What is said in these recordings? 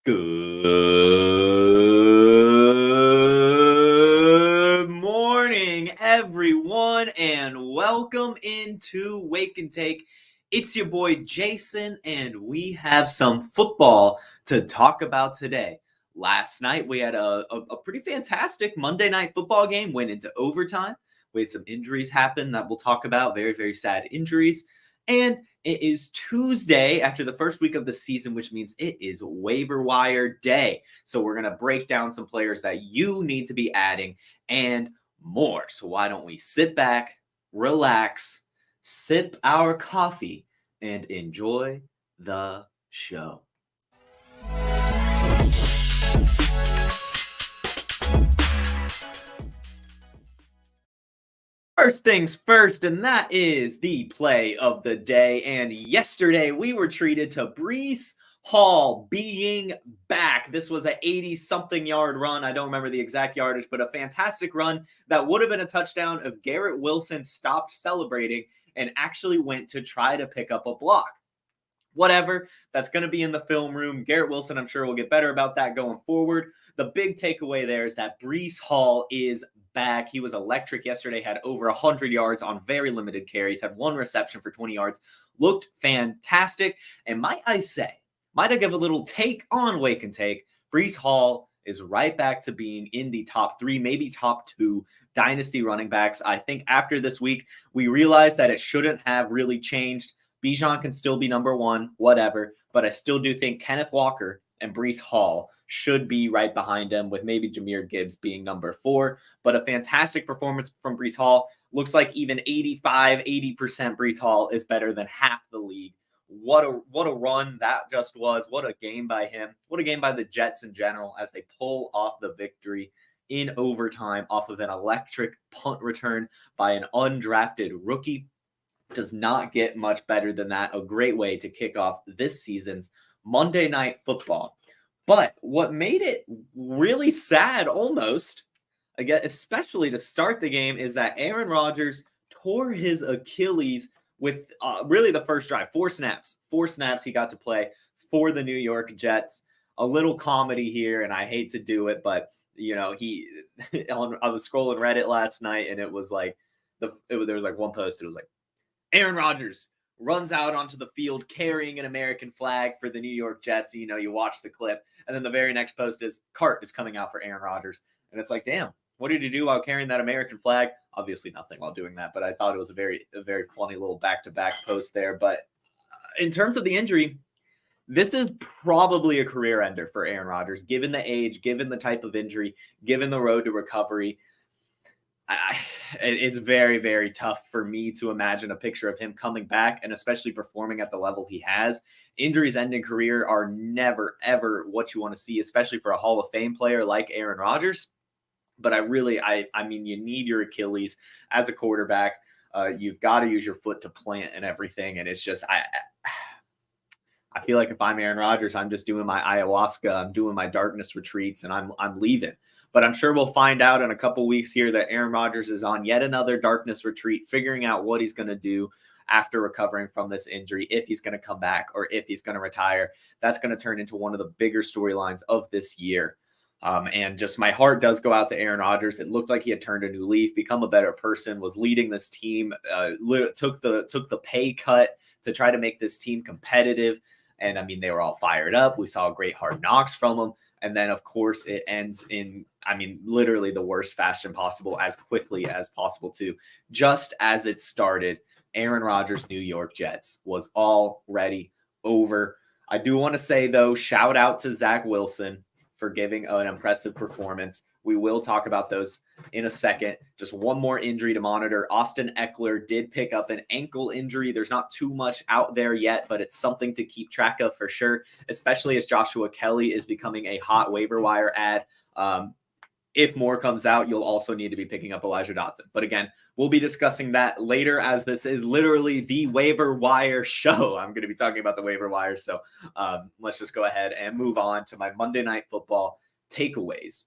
Good morning, everyone, and welcome into Wake and Take. It's your boy Jason, and we have some football to talk about today. Last night, we had a pretty fantastic Monday night football game, went into overtime. We had some injuries happen that we'll talk about, very, very sad injuries. And it is Tuesday after the first week of the season, which means it is waiver wire day. So we're going to break down some players that you need to be adding and more. So why don't we sit back, relax, sip our coffee, and enjoy the show. First things first, and that is the play of the day. And yesterday we were treated to Breece Hall being back. This was an 80-something yard run. I don't remember the exact yardage, but a fantastic run that would have been a touchdown if Garrett Wilson stopped celebrating and actually went to try to pick up a block. Whatever, that's going to be in the film room. Garrett Wilson, I'm sure, will get better about that going forward. The big takeaway there is that Breece Hall is back. He was electric yesterday, had over 100 yards on very limited carries, had one reception for 20 yards, looked fantastic. And might I give a little take on Wake and Take, Breece Hall is right back to being in the top 3, maybe top 2 dynasty running backs. I think after this week, we realized that it shouldn't have really changed. Bijan can still be number 1, whatever, but I still do think Kenneth Walker and Breece Hall should be right behind him, with maybe Jahmyr Gibbs being number 4. But a fantastic performance from Breece Hall. Looks like even 80% Breece Hall is better than half the league. What a run that just was. What a game by him. What a game by the Jets in general as they pull off the victory in overtime off of an electric punt return by an undrafted rookie. Does not get much better than that. A great way to kick off this season's Monday Night Football. But what made it really sad almost, again, especially to start the game, is that Aaron Rodgers tore his Achilles with really the first drive. 4 snaps he got to play for the New York Jets. A little comedy here, and I hate to do it, but you know, I was scrolling Reddit last night, and it was like there was like one post. It was like, Aaron Rodgers runs out onto the field carrying an American flag for the New York Jets. You know, you watch the clip, and then the very next post is cart is coming out for Aaron Rodgers. And it's like, damn, what did you do while carrying that American flag? Obviously nothing while doing that, but I thought it was a very funny little back-to-back post there. But in terms of the injury, this is probably a career ender for Aaron Rodgers, given the age, given the type of injury, given the road to recovery. It's very, very tough for me to imagine a picture of him coming back and especially performing at the level he has. Injuries ending career are never, ever what you want to see, especially for a Hall of Fame player like Aaron Rodgers. But I mean, you need your Achilles as a quarterback. You've got to use your foot to plant and everything. And it's just, I feel like if I'm Aaron Rodgers, I'm just doing my ayahuasca, I'm doing my darkness retreats, and I'm leaving. But I'm sure we'll find out in a couple weeks here that Aaron Rodgers is on yet another darkness retreat, figuring out what he's going to do after recovering from this injury, if he's going to come back or if he's going to retire. That's going to turn into one of the bigger storylines of this year. And just my heart does go out to Aaron Rodgers. It looked like he had turned a new leaf, become a better person, was leading this team, took the pay cut to try to make this team competitive. And I mean, they were all fired up. We saw great Hard Knocks from him. And then, of course, it ends in, I mean, literally the worst fashion possible, as quickly as possible, too. Just as it started, Aaron Rodgers' New York Jets was already over. I do want to say, though, shout out to Zach Wilson for giving an impressive performance. We will talk about those in a second. Just one more injury to monitor. Austin Eckler did pick up an ankle injury. There's not too much out there yet, but it's something to keep track of for sure, especially as Joshua Kelly is becoming a hot waiver wire ad. If more comes out, you'll also need to be picking up Elijah Dotson. But again, we'll be discussing that later, as this is literally the waiver wire show. I'm going to be talking about the waiver wire. So let's just go ahead and move on to my Monday Night Football takeaways.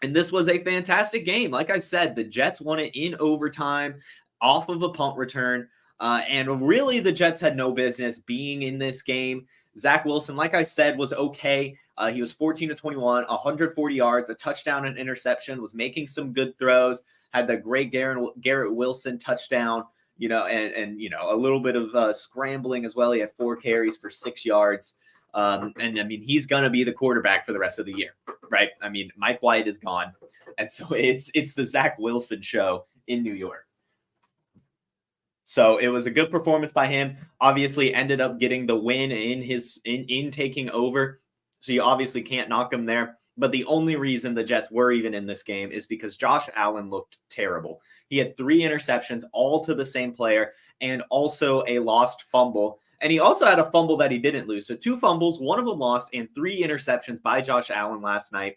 And this was a fantastic game. Like I said, the Jets won it in overtime off of a punt return. And really, the Jets had no business being in this game. Zach Wilson, like I said, was okay. He was 14 to 21, 140 yards, a touchdown, and interception, was making some good throws, had the great Garrett Wilson touchdown, and a little bit of scrambling as well. He had 4 carries for 6 yards. And I mean, he's going to be the quarterback for the rest of the year, right? I mean, Mike White is gone. And so it's the Zach Wilson show in New York. So it was a good performance by him. Obviously ended up getting the win in taking over. So you obviously can't knock him there. But the only reason the Jets were even in this game is because Josh Allen looked terrible. He had 3 interceptions, all to the same player, and also a lost fumble. And he also had a fumble that he didn't lose. So 2 fumbles, 1 of them lost, and 3 interceptions by Josh Allen last night.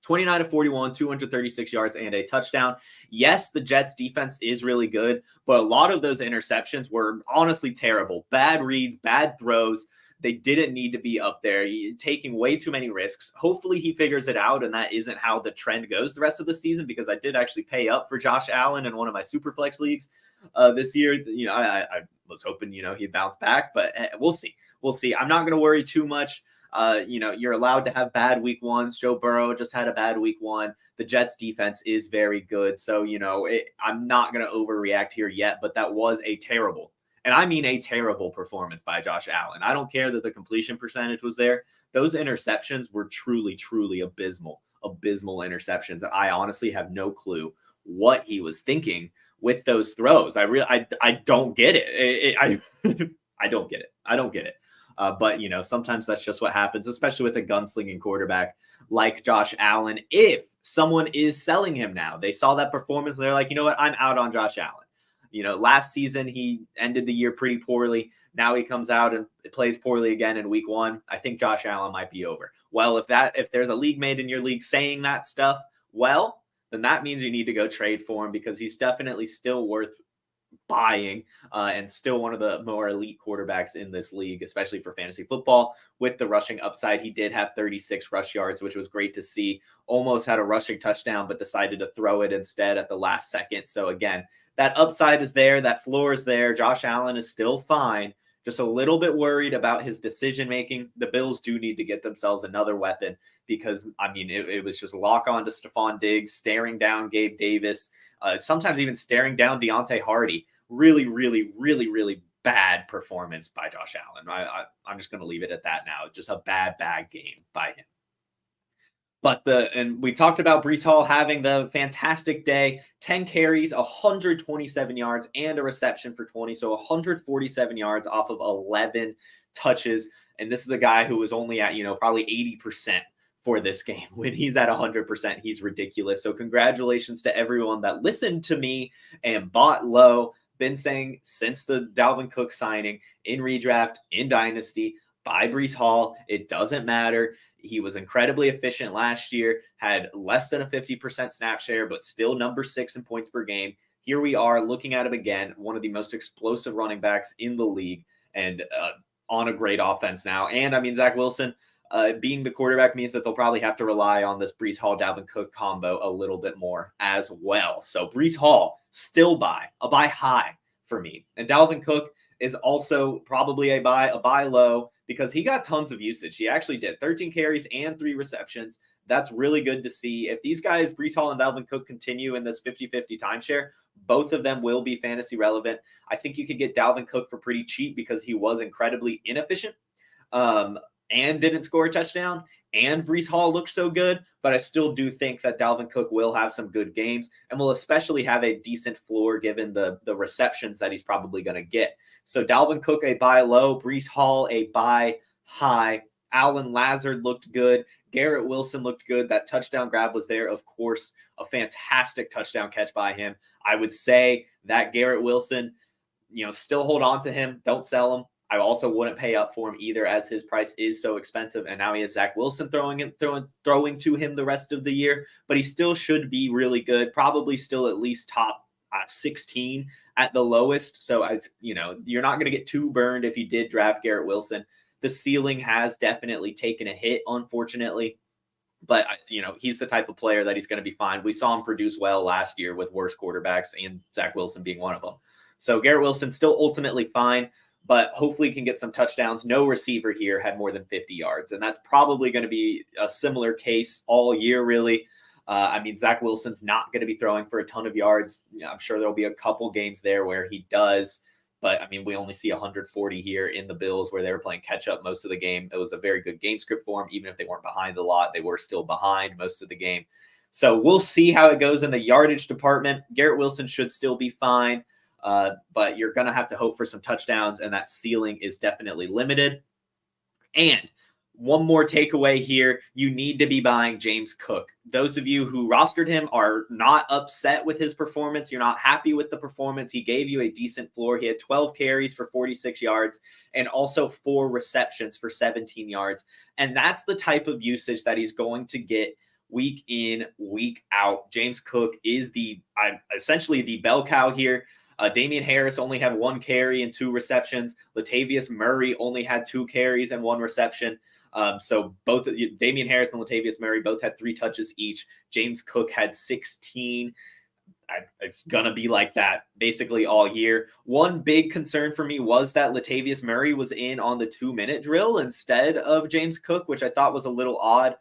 29 to 41, 236 yards, and a touchdown. Yes, the Jets defense is really good, but a lot of those interceptions were honestly terrible. Bad reads, bad throws. They didn't need to be up there, taking way too many risks. Hopefully he figures it out, and that isn't how the trend goes the rest of the season, because I did actually pay up for Josh Allen in one of my Superflex leagues this year. I was hoping, he'd bounce back, but we'll see. We'll see. I'm not going to worry too much. You're allowed to have bad week ones. Joe Burrow just had a bad week 1. The Jets defense is very good. So, I'm not going to overreact here yet, but that was a terrible, and I mean a terrible performance by Josh Allen. I don't care that the completion percentage was there. Those interceptions were truly, truly abysmal interceptions. I honestly have no clue what he was thinking with those throws. I don't get it. I don't get it. I don't get it. But, sometimes that's just what happens, especially with a gunslinging quarterback like Josh Allen. If someone is selling him now, they saw that performance, they're like, you know what, I'm out on Josh Allen. Last season, he ended the year pretty poorly. Now he comes out and plays poorly again in week 1. I think Josh Allen might be over. Well, if there's a league mate in your league saying that stuff, well, then that means you need to go trade for him, because he's definitely still worth buying and still one of the more elite quarterbacks in this league, especially for fantasy football. With the rushing upside, he did have 36 rush yards, which was great to see. Almost had a rushing touchdown, but decided to throw it instead at the last second. So again, that upside is there, that floor is there. Josh Allen is still fine, just a little bit worried about his decision making. The Bills do need to get themselves another weapon, because it was just lock on to Stephon Diggs, staring down Gabe Davis, sometimes even staring down Deontay Hardy. Really, really, really, really bad performance by Josh Allen. I'm just going to leave it at that now. Just a bad game by him. And we talked about Breece Hall having the fantastic day, 10 carries, 127 yards, and a reception for 20. So 147 yards off of 11 touches. And this is a guy who was only at, probably 80% for this game. When he's at 100%, he's ridiculous. So congratulations to everyone that listened to me and bought low. Been saying since the Dalvin Cook signing, in redraft, in dynasty, buy Breece Hall. It doesn't matter. He was incredibly efficient last year, had less than a 50% snap share, but still number 6 in points per game. Here we are looking at him again, one of the most explosive running backs in the league, and on a great offense now. And Zach Wilson being the quarterback means that they'll probably have to rely on this Breece Hall, Dalvin Cook combo a little bit more as well. So Breece Hall, still a buy high for me. And Dalvin Cook is also probably a buy low, because he got tons of usage. He actually did 13 carries and 3 receptions. That's really good to see. If these guys, Breece Hall and Dalvin Cook, continue in this 50-50 timeshare, both of them will be fantasy relevant. I think you could get Dalvin Cook for pretty cheap, because he was incredibly inefficient and didn't score a touchdown. And Breece Hall looks so good, but I still do think that Dalvin Cook will have some good games and will especially have a decent floor given the receptions that he's probably going to get. So Dalvin Cook, a buy low. Breece Hall, a buy high. Alan Lazard looked good. Garrett Wilson looked good. That touchdown grab was there, of course. A fantastic touchdown catch by him. I would say that Garrett Wilson, still hold on to him. Don't sell him. I also wouldn't pay up for him either, as his price is so expensive. And now he has Zach Wilson throwing to him the rest of the year. But he still should be really good. Probably still at least top 16 at the lowest. So, you're not going to get too burned if you did draft Garrett Wilson. The ceiling has definitely taken a hit, unfortunately. But, he's the type of player that he's going to be fine. We saw him produce well last year with worse quarterbacks, and Zach Wilson being one of them. So Garrett Wilson still ultimately fine. but hopefully can get some touchdowns. No receiver here had more than 50 yards, and that's probably going to be a similar case all year, really. I mean, Zach Wilson's not going to be throwing for a ton of yards. I'm sure there'll be a couple games there where he does, but I mean, we only see 140 here in the Bills where they were playing catch up most of the game. It was a very good game script for them. Even if they weren't behind a lot, they were still behind most of the game. So we'll see how it goes in the yardage department. Garrett Wilson should still be fine, but you're going to have to hope for some touchdowns, and that ceiling is definitely limited. And one more takeaway here, you need to be buying James Cook. Those of you who rostered him are not upset with his performance. You're not happy with the performance. He gave you a decent floor. He had 12 carries for 46 yards and also 4 receptions for 17 yards. And that's the type of usage that he's going to get week in, week out. James Cook is essentially the bell cow here. Damian Harris only had 1 carry and 2 receptions. Latavius Murray only had 2 carries and 1 reception. So both Damian Harris and Latavius Murray both had 3 touches each. James Cook had 16. It's going to be like that basically all year. One big concern for me was that Latavius Murray was in on the 2-minute drill instead of James Cook, which I thought was a little odd.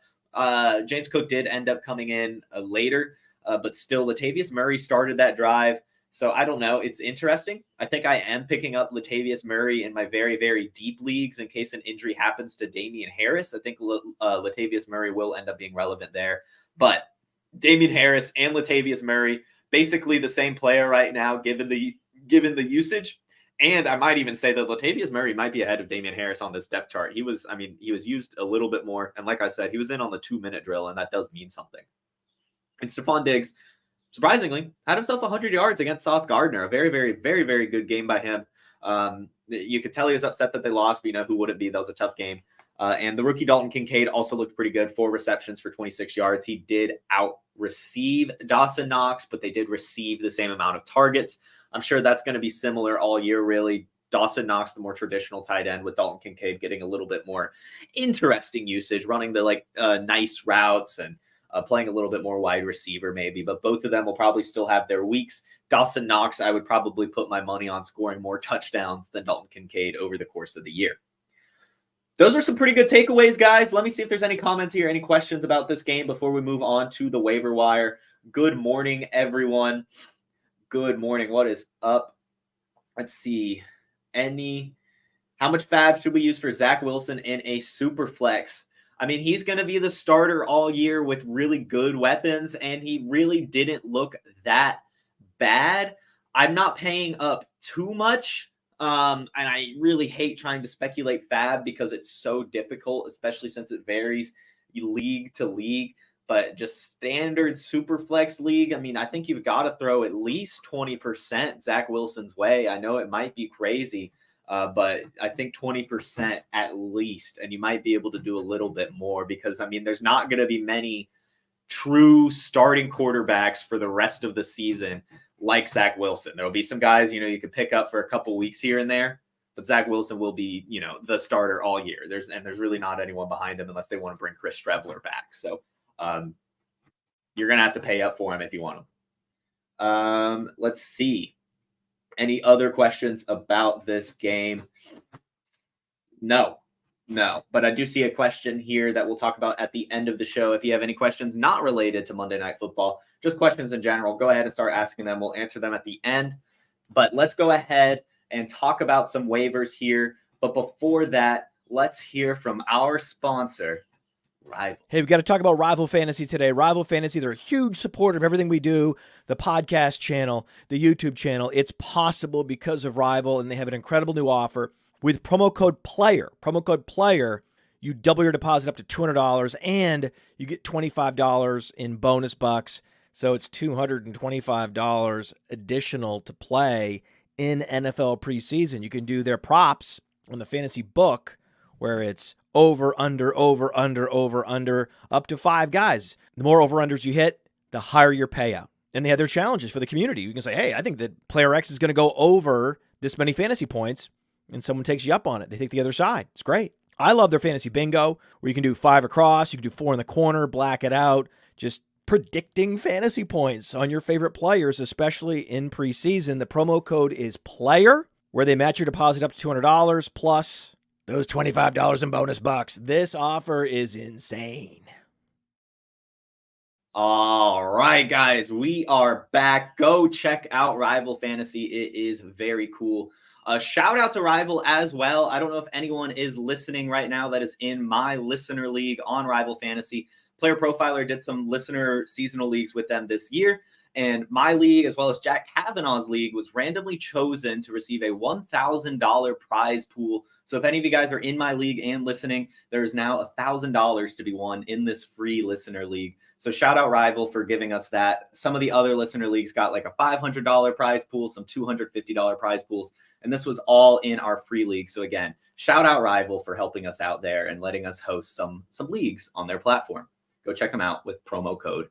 James Cook did end up coming in later, but still Latavius Murray started that drive. So I don't know. It's interesting. I think I am picking up Latavius Murray in my very, very deep leagues in case an injury happens to Damian Harris. I think Latavius Murray will end up being relevant there. But Damian Harris and Latavius Murray, basically the same player right now, given the usage. And I might even say that Latavius Murray might be ahead of Damian Harris on this depth chart. He was used a little bit more. And like I said, he was in on the 2-minute drill, and that does mean something. And Stephon Diggs, surprisingly, had himself 100 yards against Sauce Gardner. A very, very, very, very good game by him. You could tell he was upset that they lost, but who wouldn't be? That was a tough game. And the rookie Dalton Kincaid also looked pretty good. 4 receptions for 26 yards. He did out-receive Dawson Knox, but they did receive the same amount of targets. I'm sure that's going to be similar all year, really. Dawson Knox, the more traditional tight end, with Dalton Kincaid getting a little bit more interesting usage, running the nice routes and playing a little bit more wide receiver maybe, but both of them will probably still have their weeks. Dawson Knox, I would probably put my money on scoring more touchdowns than Dalton Kincaid over the course of the year. Those were some pretty good takeaways, guys. Let me see if there's any comments here, any questions about this game before we move on to the waiver wire. Good morning, everyone. Good morning. What is up? Let's see. How much fab should we use for Zach Wilson in a super flex? I mean, he's going to be the starter all year with really good weapons, and he really didn't look that bad. I'm not paying up too much, and I really hate trying to speculate fab because it's so difficult, especially since it varies league to league. But just standard super flex league, I mean, I think you've got to throw at least 20% Zach Wilson's way. I know it might be crazy, but I think 20% at least, and you might be able to do a little bit more because, I mean, there's not going to be many true starting quarterbacks for the rest of the season like Zach Wilson. There will be some guys, you could pick up for a couple weeks here and there, but Zach Wilson will be, the starter all year. There's really not anyone behind him unless they want to bring Chris Streveler back. So you're going to have to pay up for him if you want him. Let's see. Any other questions about this game? No. But I do see a question here that we'll talk about at the end of the show. If you have any questions not related to Monday Night Football, just questions in general, go ahead and start asking them. We'll answer them at the end. But let's go ahead and talk about some waivers here. But before that, let's hear from our sponsor, Rival. Hey, we've got to talk about Rival Fantasy today. Rival Fantasy, they're a huge supporter of everything we do, the podcast channel, the YouTube channel. It's possible because of Rival, and they have an incredible new offer. With promo code PLAYER, you double your deposit up to $200, and you get $25 in bonus bucks. So it's $225 additional to play in NFL preseason. You can do their props on the fantasy book where it's over, under, up to 5 guys. The more over-unders you hit, the higher your payout. And they have their challenges for the community. You can say, hey, I think that player X is going to go over this many fantasy points, and someone takes you up on it. They take the other side. It's great. I love their fantasy bingo, where you can do 5 across, you can do 4 in the corner, black it out, just predicting fantasy points on your favorite players, especially in preseason. The promo code is PLAYER. where they match your deposit up to $200 plus those $25 in bonus bucks. This offer is insane. All right, guys, we are back. Go check out Rival Fantasy. It is very cool. Shout out to Rival as well. I don't know if anyone is listening right now that is in my listener league on Rival Fantasy. Player Profiler did some listener seasonal leagues with them this year. And my league, as well as Jack Kavanaugh's league, was randomly chosen to receive a $1,000 prize pool. So if any of you guys are in my league and listening, there is now $1,000 to be won in this free listener league. So shout out Rival for giving us that. Some of the other listener leagues got like a $500 prize pool, some $250 prize pools, and this was all in our free league. So again, shout out Rival for helping us out there and letting us host some leagues on their platform. Go check them out with promo code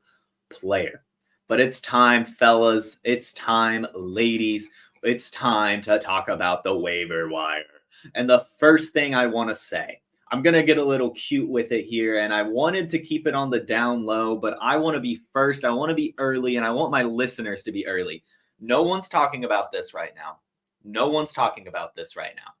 PLAYER. But it's time, fellas. It's time, ladies. It's time to talk about the waiver wire. And the first thing I want to say, I'm going to get a little cute with it here. And I wanted to keep it on the down low, but I want to be first. I want to be early, and I want my listeners to be early. No one's talking about this right now. No one's talking about this right now.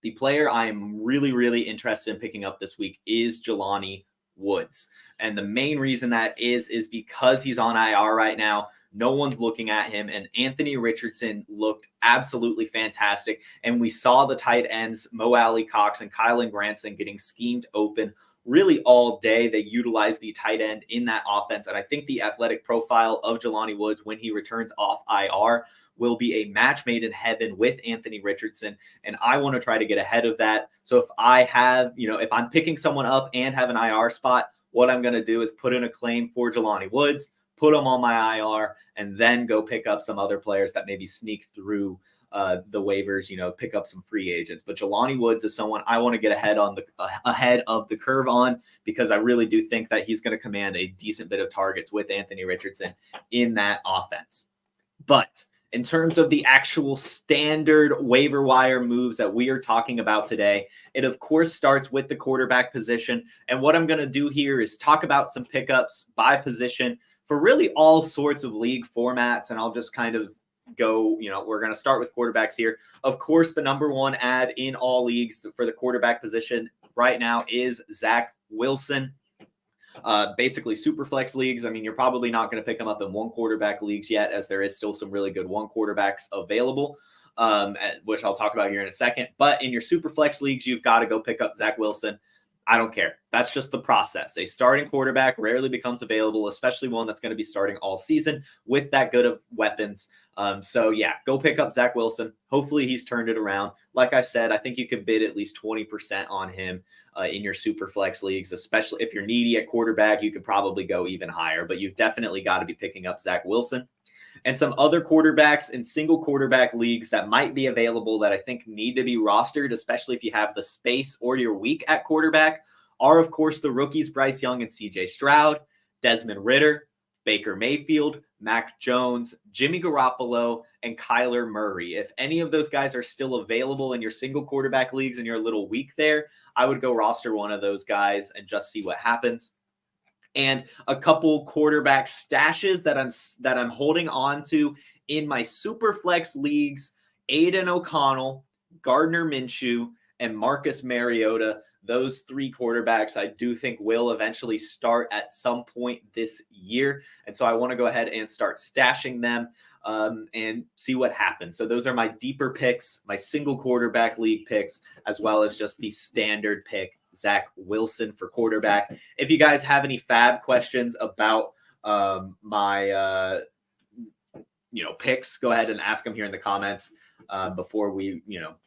The player I am really, really interested in picking up this week is Jelani Woods. And the main reason that is because he's on IR right now. No one's looking at him. And Anthony Richardson looked absolutely fantastic. And we saw the tight ends, Mo Alley Cox and Kylan Granson, getting schemed open really all day. They utilized the tight end in that offense. And I think the athletic profile of Jelani Woods when he returns off IR will be a match made in heaven with Anthony Richardson. And I want to try to get ahead of that. So if I have, if I'm picking someone up and have an IR spot, what I'm going to do is put in a claim for Jelani Woods, put him on my IR, and then go pick up some other players that maybe sneak through the waivers, pick up some free agents. But Jelani Woods is someone I want to get ahead of the curve on, because I really do think that he's going to command a decent bit of targets with Anthony Richardson in that offense. But in terms of the actual standard waiver wire moves that we are talking about today, it of course starts with the quarterback position. And what I'm going to do here is talk about some pickups by position for really all sorts of league formats. And I'll just kind of go, we're going to start with quarterbacks here. Of course, the number one ad in all leagues for the quarterback position right now is Zach Wilson. Basically super flex leagues. I mean, you're probably not going to pick them up in one quarterback leagues yet, as there is still some really good one quarterbacks available, which I'll talk about here in a second. But in your super flex leagues, you've got to go pick up Zach Wilson. I don't care. That's just the process. A starting quarterback rarely becomes available, especially one that's going to be starting all season with that good of weapons. So yeah, go pick up Zach Wilson. Hopefully he's turned it around. Like I said, I think you could bid at least 20% on him in your super flex leagues, especially if you're needy at quarterback. You could probably go even higher, but you've definitely got to be picking up Zach Wilson. And some other quarterbacks in single quarterback leagues that might be available that I think need to be rostered, especially if you have the space or you're weak at quarterback, are, of course, the rookies Bryce Young and CJ Stroud, Desmond Ridder, Baker Mayfield, Mac Jones, Jimmy Garoppolo, and Kyler Murray. If any of those guys are still available in your single quarterback leagues and you're a little weak there, I would go roster one of those guys and just see what happens. And a couple quarterback stashes that I'm holding on to in my super flex leagues: Aiden O'Connell, Gardner Minshew, and Marcus Mariota. Those three quarterbacks I do think will eventually start at some point this year. And so I want to go ahead and start stashing them and see what happens. So those are my deeper picks, my single quarterback league picks, as well as just the standard pick, Zach Wilson for quarterback. If you guys have any fab questions about my picks, go ahead and ask them here in the comments before we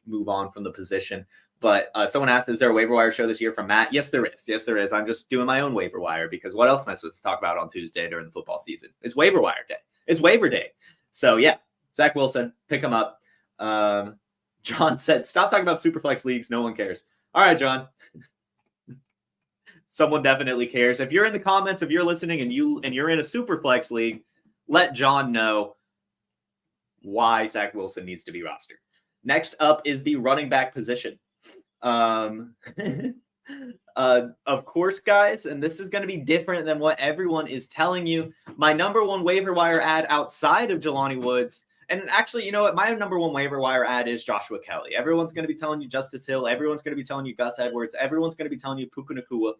move on from the position. But someone asked, is there a waiver wire show this year from Matt? Yes, there is. Yes, there is. I'm just doing my own waiver wire, because what else am I supposed to talk about on Tuesday during the football season? It's waiver wire day. It's waiver day. So yeah, Zach Wilson, pick him up. John said, stop talking about Superflex leagues. No one cares. All right, John. Someone definitely cares. If you're in the comments, if you're listening and you're in a Superflex league, let John know why Zach Wilson needs to be rostered. Next up is the running back position. Of course, guys, and this is going to be different than what everyone is telling you. My number one waiver wire ad outside of Jelani Woods And actually, you know what? My number one waiver wire ad is Joshua Kelly. Everyone's going to be telling you Justice Hill. Everyone's going to be telling you Gus Edwards. Everyone's going to be telling you Puka Nacua.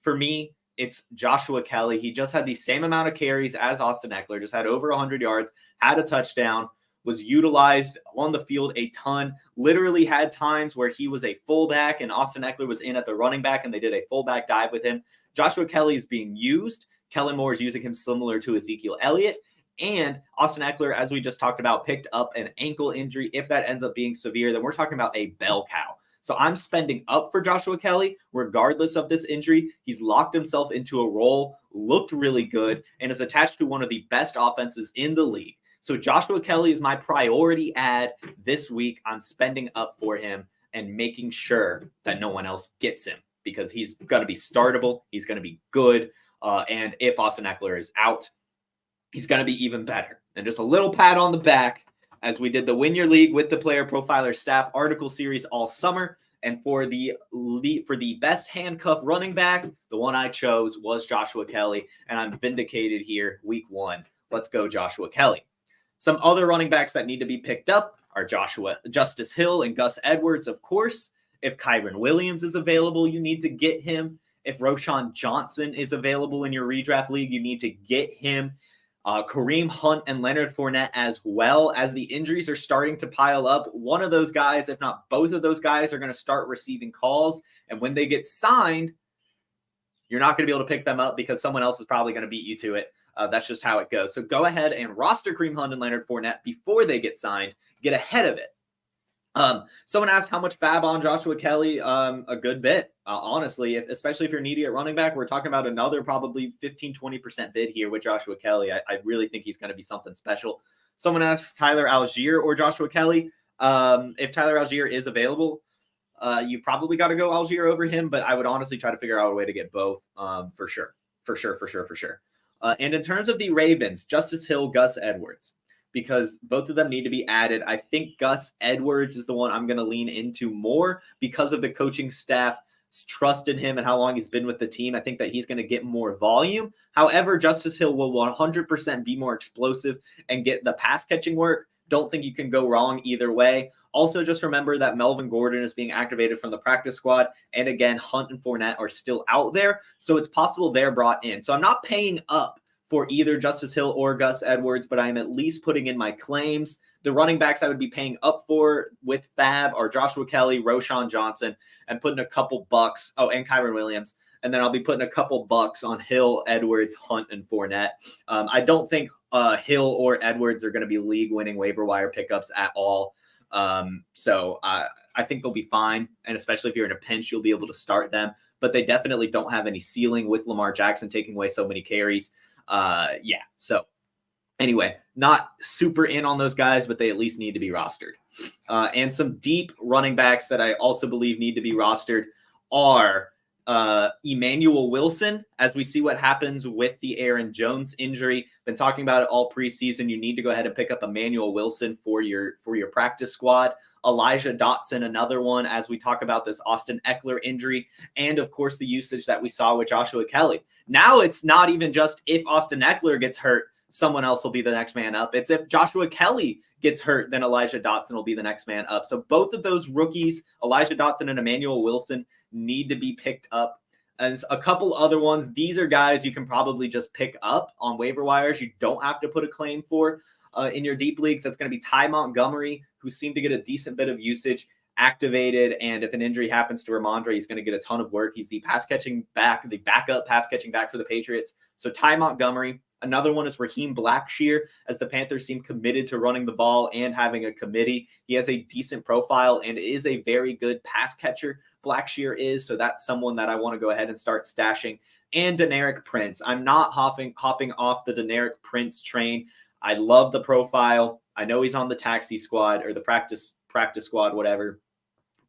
For me, it's Joshua Kelly. He just had the same amount of carries as Austin Eckler, just had over 100 yards, had a touchdown, was utilized on the field a ton, literally had times where he was a fullback and Austin Eckler was in at the running back and they did a fullback dive with him. Joshua Kelly is being used. Kellen Moore is using him similar to Ezekiel Elliott. And Austin Eckler, as we just talked about, picked up an ankle injury. If that ends up being severe, then we're talking about a bell cow. So I'm spending up for Joshua Kelly, regardless of this injury. He's locked himself into a role, looked really good, and is attached to one of the best offenses in the league. So Joshua Kelly is my priority ad this week. I'm spending up for him and making sure that no one else gets him because he's going to be startable. He's going to be good. And if Austin Eckler is out, he's going to be even better. And just a little pat on the back as we did the Win Your League with the Player Profiler staff article series all summer. And for the best handcuff running back, the one I chose was Joshua Kelly. And I'm vindicated here week 1. Let's go Joshua Kelly. Some other running backs that need to be picked up are Justice Hill and Gus Edwards, of course. If Kyron Williams is available, you need to get him. If Roschon Johnson is available in your redraft league, you need to get him. Kareem Hunt and Leonard Fournette as well. As the injuries are starting to pile up, one of those guys, if not both of those guys, are going to start receiving calls. And when they get signed, you're not going to be able to pick them up because someone else is probably going to beat you to it. That's just how it goes. So go ahead and roster Kareem Hunt and Leonard Fournette before they get signed. Get ahead of it. Someone asked how much fab on Joshua Kelly. A good bit, honestly, especially if you're needy at running back. We're talking about another probably 15-20% bid here with Joshua Kelly. I really think he's going to be something special. Someone asks Tyler Algier or Joshua Kelly. If Tyler Algier is available, you probably got to go Algier over him, but I would honestly try to figure out a way to get both for sure. And in terms of the Ravens, Justice Hill, Gus Edwards, because both of them need to be added. I think Gus Edwards is the one I'm going to lean into more because of the coaching staff's trust in him and how long he's been with the team. I think that he's going to get more volume. However, Justice Hill will 100% be more explosive and get the pass catching work. Don't think you can go wrong either way. Also, just remember that Melvin Gordon is being activated from the practice squad. And again, Hunt and Fournette are still out there. So it's possible they're brought in. So I'm not paying up for either Justice Hill or Gus Edwards, but I'm at least putting in my claims. The running backs I would be paying up for with fab are Joshua Kelly, Roschon Johnson, and putting a couple bucks. Oh, and Kyron Williams. And then I'll be putting a couple bucks on Hill, Edwards, Hunt, and Fournette. I don't think Hill or Edwards are going to be league-winning waiver wire pickups at all. So I think they'll be fine. And especially if you're in a pinch, you'll be able to start them. But they definitely don't have any ceiling with Lamar Jackson taking away so many carries. So anyway, not super in on those guys, but they at least need to be rostered. And some deep running backs that I also believe need to be rostered are Emmanuel Wilson, as we see what happens with the Aaron Jones injury. Been talking about it all preseason. You need to go ahead and pick up Emmanuel Wilson for your practice squad. Elijah Dotson, another one, as we talk about this Austin Eckler injury, and of course the usage that we saw with Joshua Kelly. Now it's not even just if Austin Eckler gets hurt, someone else will be the next man up. It's if Joshua Kelly gets hurt, then Elijah Dotson will be the next man up. So both of those rookies, Elijah Dotson and Emmanuel Wilson, need to be picked up. And a couple other ones, these are guys you can probably just pick up on waiver wires. You don't have to put a claim for in your deep leagues. That's going to be Ty Montgomery, who seemed to get a decent bit of usage, activated. And if an injury happens to Ramondre, he's going to get a ton of work. He's the backup pass catching back for the Patriots. So Ty Montgomery. Another one is Raheem Blackshear, as the Panthers seem committed to running the ball and having a committee. He has a decent profile and is a very good pass catcher. Blackshear is, so that's someone that I want to go ahead and start stashing. And Deneric Prince. I'm not hopping off the Deneric Prince train. I love the profile. I know he's on the taxi squad or the practice squad, whatever.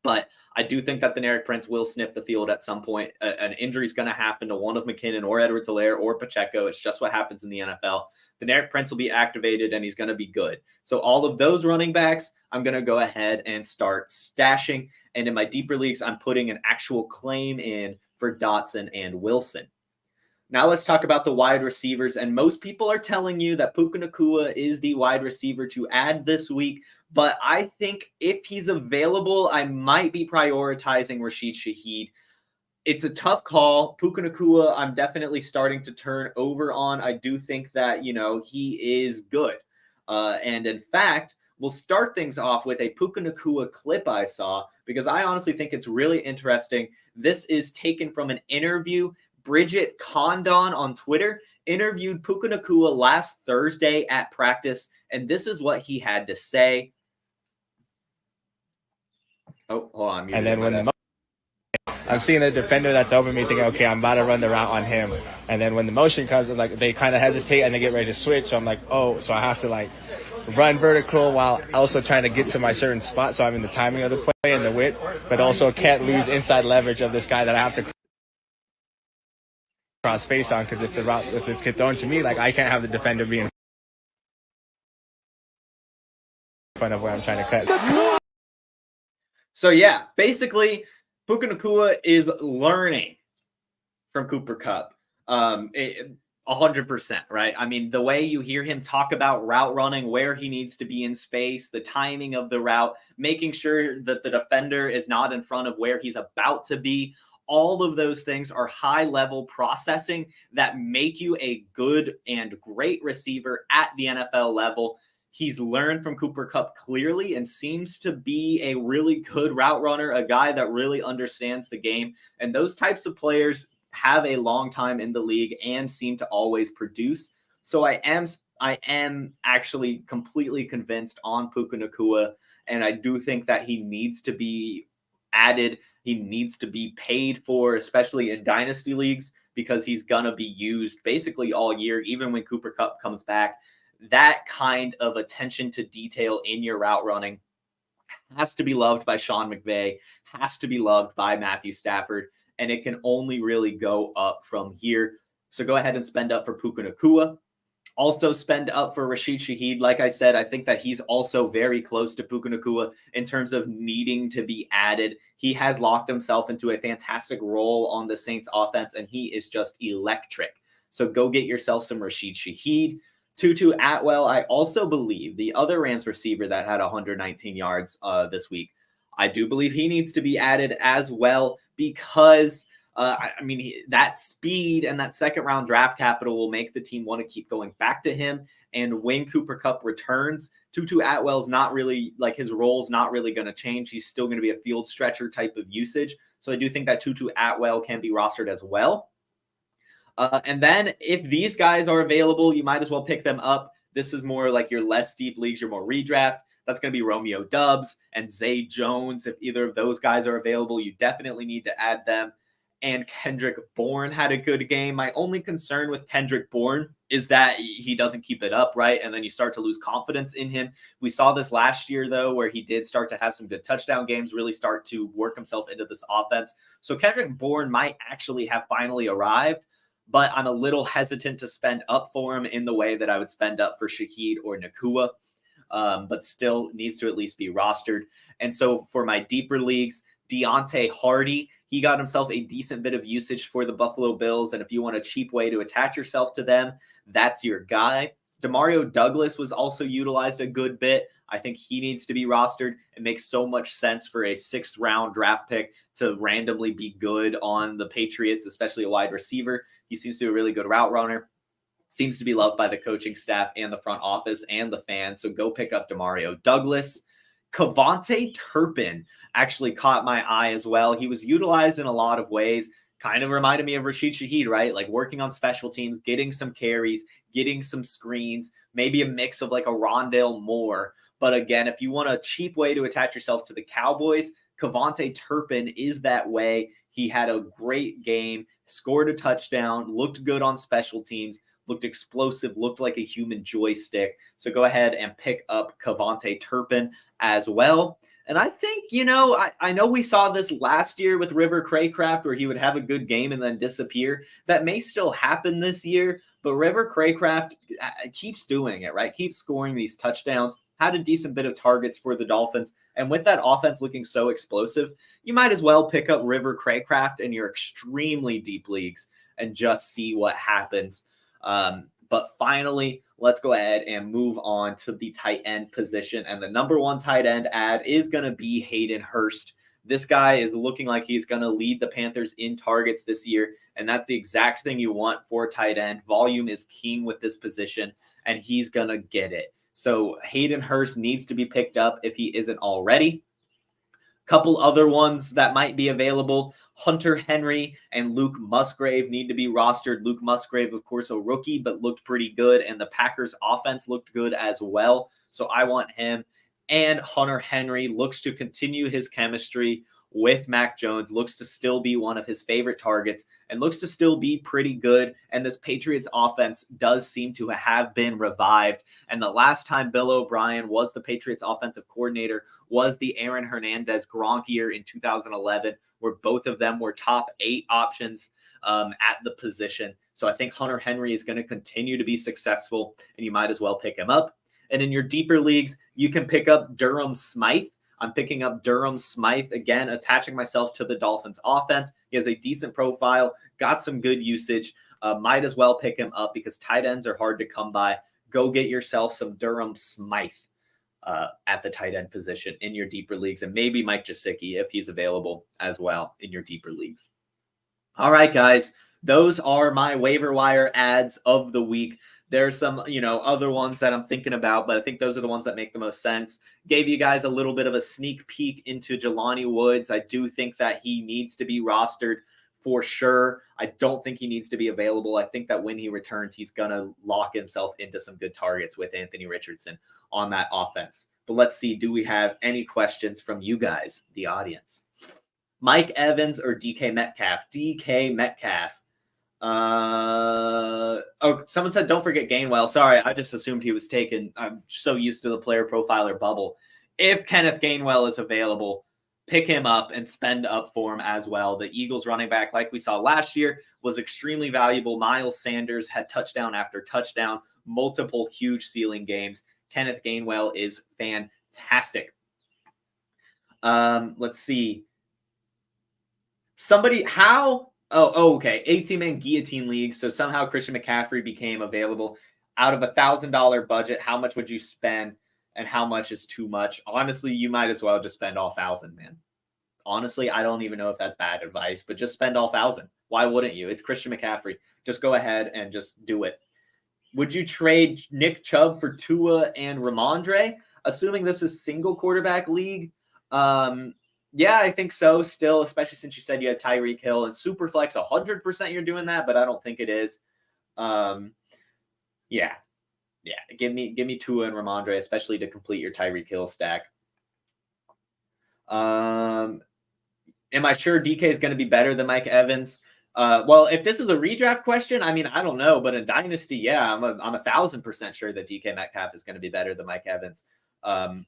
But I do think that Deneric Prince will sniff the field at some point. An injury is going to happen to one of McKinnon or Edwards-Helaire or Pacheco. It's just what happens in the NFL. Deneric Prince will be activated, and he's going to be good. So all of those running backs, I'm going to go ahead and start stashing. And in my deeper leagues, I'm putting an actual claim in for Dotson and Wilson. Now let's talk about the wide receivers. And most people are telling you that Puka Nacua is the wide receiver to add this week. But I think if he's available, I might be prioritizing Rashid Shaheed. It's a tough call. Puka Nacua, I'm definitely starting to turn over on. I do think that, he is good. And in fact, we'll start things off with a Puka Nacua clip I saw because I honestly think it's really interesting. This is taken from an interview. Bridget Condon on Twitter interviewed Puka Nacua last Thursday at practice, and this is what he had to say. Oh, hold on. And then when I'm seeing the defender that's over me thinking, okay, I'm about to run the route on him. And then when the motion comes, like they kind of hesitate and they get ready to switch. So I'm like, oh, so I have to like run vertical while also trying to get to my certain spot. So I'm in the timing of the play and the width, but also can't lose inside leverage of this guy that I have to cross face on, because if it gets thrown to me, like I can't have the defender be in front of where I'm trying to cut. So yeah, basically Puka Nacua is learning from Cooper Kupp. 100%, right? I mean, the way you hear him talk about route running, where he needs to be in space, the timing of the route, making sure that the defender is not in front of where he's about to be. All of those things are high-level processing that make you a good and great receiver at the NFL level. He's learned from Cooper Kupp clearly and seems to be a really good route runner, a guy that really understands the game. And those types of players have a long time in the league and seem to always produce. So I am actually completely convinced on Puka Nacua, and I do think that he needs to be added. He needs to be paid for, especially in dynasty leagues, because he's going to be used basically all year, even when Cooper Kupp comes back. That kind of attention to detail in your route running has to be loved by Sean McVay, has to be loved by Matthew Stafford, and it can only really go up from here. So go ahead and spend up for Puka Nacua. Also spend up for Rashid Shaheed. Like I said, I think that he's also very close to Puka Nacua in terms of needing to be added. He has locked himself into a fantastic role on the Saints offense, and he is just electric. So go get yourself some Rashid Shaheed. Tutu Atwell, I also believe the other Rams receiver that had 119 yards this week, I do believe he needs to be added as well because that speed and that second round draft capital will make the team want to keep going back to him. And when Cooper Kupp returns, Tutu Atwell's not really, like, his role's not really going to change. He's still going to be a field stretcher type of usage. So I do think that Tutu Atwell can be rostered as well. And then if these guys are available, you might as well pick them up. This is more like your less deep leagues, your more redraft. That's going to be Romeo Doubs and Zay Jones. If either of those guys are available, you definitely need to add them. And Kendrick Bourne had a good game. My only concern with Kendrick Bourne is that he doesn't keep it up, right? And then you start to lose confidence in him. We saw this last year, though, where he did start to have some good touchdown games, really start to work himself into this offense. So Kendrick Bourne might actually have finally arrived, but I'm a little hesitant to spend up for him in the way that I would spend up for Shaheed or Nacua, but still needs to at least be rostered. And so for my deeper leagues, Deontay Hardy, he got himself a decent bit of usage for the Buffalo Bills. And if you want a cheap way to attach yourself to them, that's your guy. Demario Douglas was also utilized a good bit. I think he needs to be rostered. It makes so much sense for a 6th round draft pick to randomly be good on the Patriots, especially a wide receiver. He seems to be a really good route runner, seems to be loved by the coaching staff and the front office and the fans. So go pick up Demario Douglas. Kevontae Turpin actually caught my eye as well. He was utilized in a lot of ways. Kind of reminded me of Rashid Shaheed, right? Like working on special teams, getting some carries, getting some screens, maybe a mix of like a Rondale Moore. But again, if you want a cheap way to attach yourself to the Cowboys, Kevontae Turpin is that way. He had a great game, scored a touchdown, looked good on special teams, looked explosive, looked like a human joystick. So go ahead and pick up Kevontae Turpin as well. And I think, I know we saw this last year with River Craycraft where he would have a good game and then disappear. That may still happen this year, but River Craycraft keeps doing it, right? Keeps scoring these touchdowns, had a decent bit of targets for the Dolphins. And with that offense looking so explosive, you might as well pick up River Craycraft in your extremely deep leagues. and just see what happens. But finally, let's go ahead and move on to the tight end position. And the number one tight end ad is going to be Hayden Hurst. This guy is looking like he's going to lead the Panthers in targets this year. And that's the exact thing you want for tight end. Volume is king with this position, and he's going to get it. So Hayden Hurst needs to be picked up if he isn't already. Couple other ones that might be available. Hunter Henry and Luke Musgrave need to be rostered. Luke Musgrave, of course, a rookie, but looked pretty good. And the Packers offense looked good as well. So I want him. And Hunter Henry looks to continue his chemistry with Mac Jones, looks to still be one of his favorite targets, and looks to still be pretty good. And this Patriots offense does seem to have been revived. And the last time Bill O'Brien was the Patriots offensive coordinator was the Aaron Hernandez Gronk year in 2011, where both of them were top 8 options at the position. So I think Hunter Henry is going to continue to be successful, and you might as well pick him up. And in your deeper leagues, you can pick up Durham Smythe. I'm picking up Durham Smythe, again, attaching myself to the Dolphins offense. He has a decent profile, got some good usage. Might as well pick him up because tight ends are hard to come by. Go get yourself some Durham Smythe at the tight end position in your deeper leagues, and maybe Mike Gesicki if he's available as well in your deeper leagues. All right, guys, those are my waiver wire ads of the week. There's some, other ones that I'm thinking about, but I think those are the ones that make the most sense. Gave you guys a little bit of a sneak peek into Jelani Woods. I do think that he needs to be rostered for sure. I don't think he needs to be available. I think that when he returns, he's going to lock himself into some good targets with Anthony Richardson on that offense. But let's see, do we have any questions from you guys, the audience? Mike Evans or DK Metcalf? DK Metcalf. Someone said don't forget Gainwell. Sorry, I just assumed he was taken. I'm so used to the player profiler bubble. If Kenneth Gainwell is available, pick him up and spend up for him as well. The Eagles running back, like we saw last year, was extremely valuable. Miles Sanders had touchdown after touchdown, multiple huge ceiling games. Kenneth Gainwell is fantastic. Let's see. Okay. 18-man guillotine league. So somehow Christian McCaffrey became available. Out of $1,000 budget, how much would you spend and how much is too much? Honestly, you might as well just spend all 1,000, man. Honestly, I don't even know if that's bad advice, but just spend all 1,000. Why wouldn't you? It's Christian McCaffrey. Just go ahead and just do it. Would you trade Nick Chubb for Tua and Ramondre? Assuming this is single quarterback league, yeah, I think so still, especially since you said you had Tyreek Hill and Superflex. 100% you're doing that, but I don't think it is. Yeah. Give me Tua and Ramondre, especially to complete your Tyreek Hill stack. Am I sure DK is going to be better than Mike Evans? Well, if this is a redraft question, I mean, I don't know, but in Dynasty, yeah, I'm 1,000% sure that DK Metcalf is going to be better than Mike Evans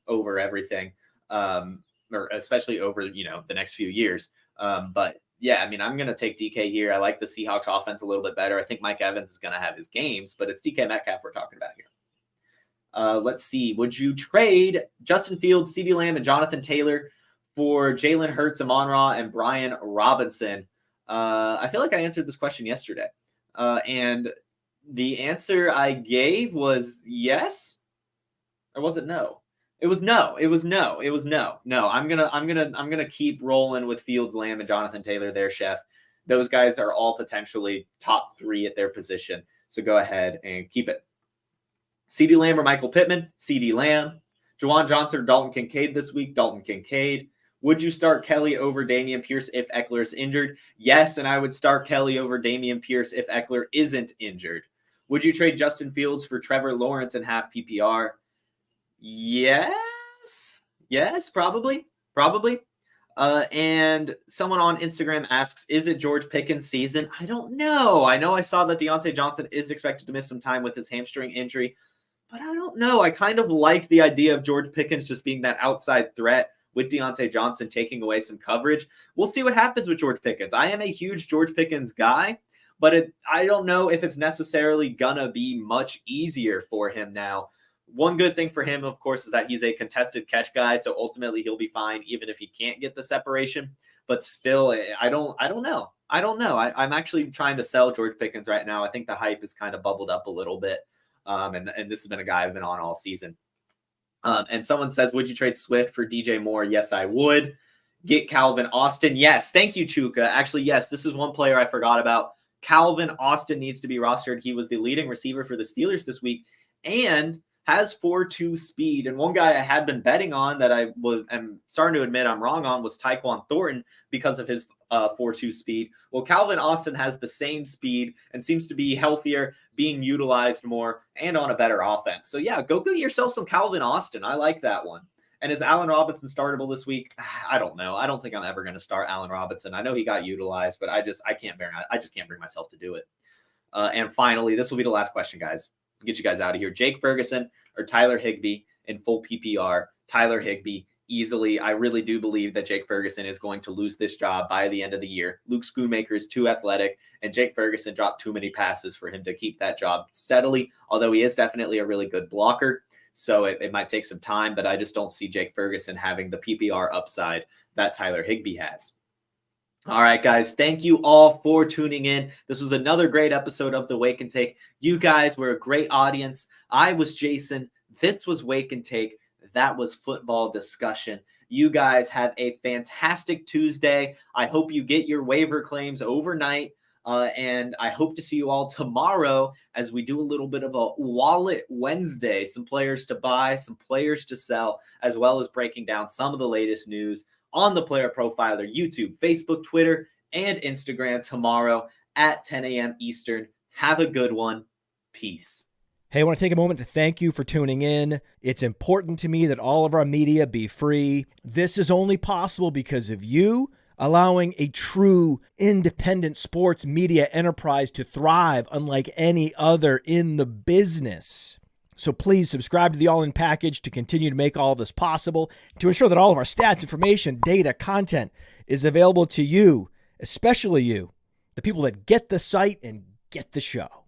over everything. Or especially over, the next few years. But yeah, I mean, I'm going to take DK here. I like the Seahawks offense a little bit better. I think Mike Evans is going to have his games, but it's DK Metcalf we're talking about here. Let's see. Would you trade Justin Fields, CeeDee Lamb, and Jonathan Taylor for Jalen Hurts, Amon-Ra, and Brian Robinson? I feel like I answered this question yesterday. And the answer I gave was yes, or was it no? It was no. No, I'm gonna keep rolling with Fields, Lamb, and Jonathan Taylor there, Chef. Those guys are all potentially top 3 at their position. So go ahead and keep it. CeeDee Lamb or Michael Pittman? CeeDee Lamb. Juwan Johnson or Dalton Kincaid this week? Dalton Kincaid. Would you start Kelly over Dameon Pierce if Eckler is injured? Yes, and I would start Kelly over Dameon Pierce if Eckler isn't injured. Would you trade Justin Fields for Trevor Lawrence and half PPR? Yes, probably. And someone on Instagram asks, is it George Pickens' season? I don't know. I know I saw that Deontay Johnson is expected to miss some time with his hamstring injury, but I don't know. I kind of liked the idea of George Pickens just being that outside threat with Deontay Johnson taking away some coverage. We'll see what happens with George Pickens. I am a huge George Pickens guy, but I don't know if it's necessarily gonna be much easier for him now. One good thing for him, of course, is that he's a contested catch guy, so ultimately he'll be fine even if he can't get the separation. But still, I don't know. I don't know. I'm actually trying to sell George Pickens right now. I think the hype is kind of bubbled up a little bit. And this has been a guy I've been on all season. And someone says, would you trade Swift for DJ Moore? Yes, I would. Get Calvin Austin. Yes. Thank you, Chuka. Actually, yes, this is one player I forgot about. Calvin Austin needs to be rostered. He was the leading receiver for the Steelers this week and has 4.2 speed. And one guy I had been betting on that am starting to admit I'm wrong on was Tyquan Thornton because of his 4.2 speed. Well, Calvin Austin has the same speed and seems to be healthier, being utilized more, and on a better offense. So yeah, go get yourself some Calvin Austin. I like that one. And is Allen Robinson startable this week? I don't know. I don't think I'm ever going to start Allen Robinson. I know he got utilized, but I just can't bring myself to do it. And finally, this will be the last question, guys. Get you guys out of here. Jake Ferguson or Tyler Higbee in full PPR? Tyler Higbee easily. I really do believe that Jake Ferguson is going to lose this job by the end of the year. Luke Schoonmaker is too athletic, and Jake Ferguson dropped too many passes for him to keep that job steadily, although he is definitely a really good blocker. So it might take some time, but I just don't see Jake Ferguson having the PPR upside that Tyler Higbee has. All right, guys, thank you all for tuning in. This was another great episode of the Wake and Take. You guys were a great audience. I was Jason. This was Wake and Take. That was football discussion. You guys have a fantastic Tuesday. I hope you get your waiver claims overnight. And I hope to see you all tomorrow as we do a little bit of a Wallet Wednesday. Some players to buy, some players to sell, as well as breaking down some of the latest news on the Player Profiler YouTube, Facebook, Twitter, and Instagram tomorrow at 10 a.m. Eastern. Have a good one. Peace. Hey, I want to take a moment to thank you for tuning in. It's important to me that all of our media be free. This is only possible because of you allowing a true independent sports media enterprise to thrive unlike any other in the business. So please subscribe to the All In Package to continue to make all of this possible, to ensure that all of our stats, information, data, content is available to you, especially you, the people that get the site and get the show.